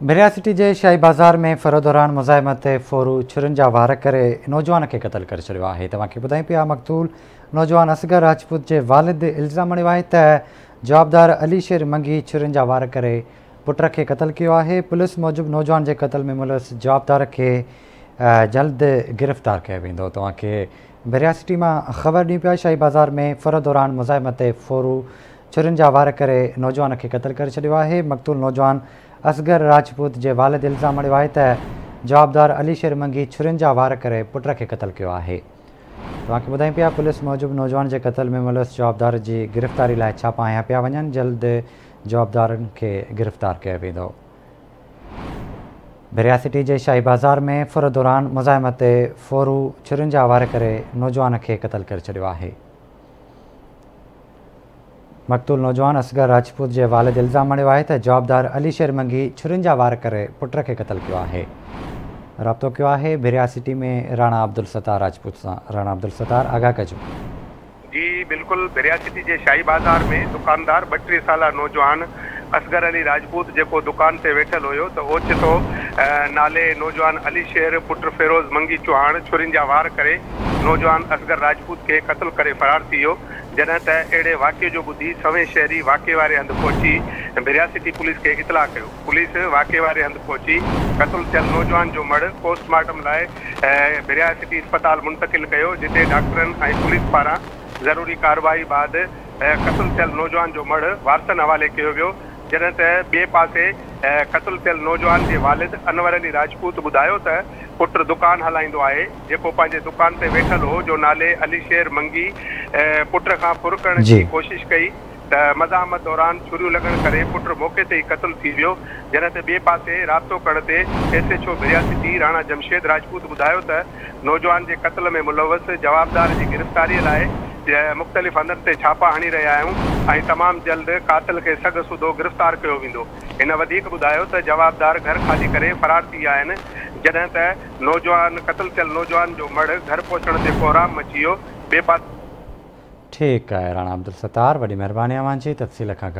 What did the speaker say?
बिरिया सिटी के शाही बाज़ार में फरो दौरान मुज़ाहिमत फोरू छुरनि जा वार करे नौजवान के क़त्ल करे छॾियो आहे। तव्हांखे ॿुधायूं पिया मक़तूल नौजवान असगर राजपूत के वालिद इल्ज़ाम हणियो आहे त जवाबदार अली शेर मंगी छुरनि जा वार करे पुट के क़त्ल किया है। पुलिस मूजिब नौजवान के क़त्ल में मुलविस जवाबदार के जल्द गिरफ़्तार किया वेंदो। तव्हांखे बिरिया सिटी में ख़बर ॾियूं पिया शाही बाज़ार में फरो दौरान मुज़ाहिमत फोरू छुरनि जा वार करे नौजवान के क़त्ल करे छॾियो आहे। मक़तूल नौजवान असगर राजपूत के वालिद इल्ज़ाम हणियो आहे त जवाबदार अली शेर मंगी छुरनि जा वार करे पुट के क़त्ल किया है। तव्हांखे ॿुधायूं पिया पुलिस मूजिब नौजवान के क़त्ल में मुलविस जवाबदार की गिरफ़्तारी लाइ छापा हया पिया वञनि। जल्द जवाबदारनि के गिरफ़्तार किया वेंदो। बिरिया सिटी के शाही बाज़ार में फुर दौरान मुज़ाहिमत फोरू छुरनि जा वार करे नौजवान के क़त्ल करे छॾियो आहे। मक़तूल नौजवान असगर राजपूत के वालिद इल्ज़ाम हणियो आहे त जवाबदार अली शेर मंगी छुरनि जा वार करे पुट के क़त्ल किया है। राब्तो किया है बिरिया सिटी में राणा अब्दुल सत्तार राजपूत से। राणा अब्दुल सत्तार आगाह कजो। जी बिल्कुल, बिरिया सिटी के शाही बाज़ार में दुकानदार 32 साला नौजवान असगर अली राजपूत जो दुकान से वेठल हो तो ओचितो नाले नौजवान अली शेर पुट फिरोज़ मंगी चौहान छुरिन जा वार करे नौजवान असगर राजपूत के क़त्ल करे फरार थी वियो। जॾहिं त अहिड़े वाक़े जो ॿुधी सवें शहरी वाक़े वारे हंधि पहुची बिरिया सिटी पुलिस के इतला कयो। पुलिस वाक़े वारे हंधि पहुची क़त्ल थियल नौजवान जो मड़ पोस्टमार्टम लाइ बिरिया सिटी अस्पताल मुंतकिल कयो, जिते डॉक्टरनि ऐं पुलिस पारां ज़रूरी कार्रवाई बाद क़त्ल थियल नौजवान जो मड़ वारसनि हवाले कियो वियो। जॾहिं त ॿिए पासे क़त्ल थियल नौजवान के वालिद अनवर अली राजपूत ॿुधायो त पुट दुकान हलाईंदो आहे, जेको पंहिंजे दुकान ते वेठल हो जो नाले अली शेर मंगी पुट खां फुर करण की कोशिश कई त मज़ाहमत दौरान छुरियूं लॻण करे पुट मौके ते ही क़त्ल थी वियो। जॾहिं त ॿिए पासे राब्तो करण ते SHO बिरिया सिटी राणा जमशेद राजपूत ॿुधायो त नौजवान के क़त्ल में मुलविस जवाबदार की गिरफ़्तारी लाइ मुख़्तलिफ़ हंधनि ते छापा हणी रहिया आहियूं ऐं तमामु जल्द कातिल के सग सुधो गिरफ़्तार कयो वेंदो। इन वधीक ॿुधायो त जवाबदार घर खाली करे फरार थी विया आहिनि। जॾहिं त नौजवान क़त्ल थियल नौजवान जो मड़ घर पहुचण ते कोहराम मची वियो। ॿिए पासे ठीक है राणा अब्दुल सत्तार, वॾी महिरबानी अवां जी तफ़सील खां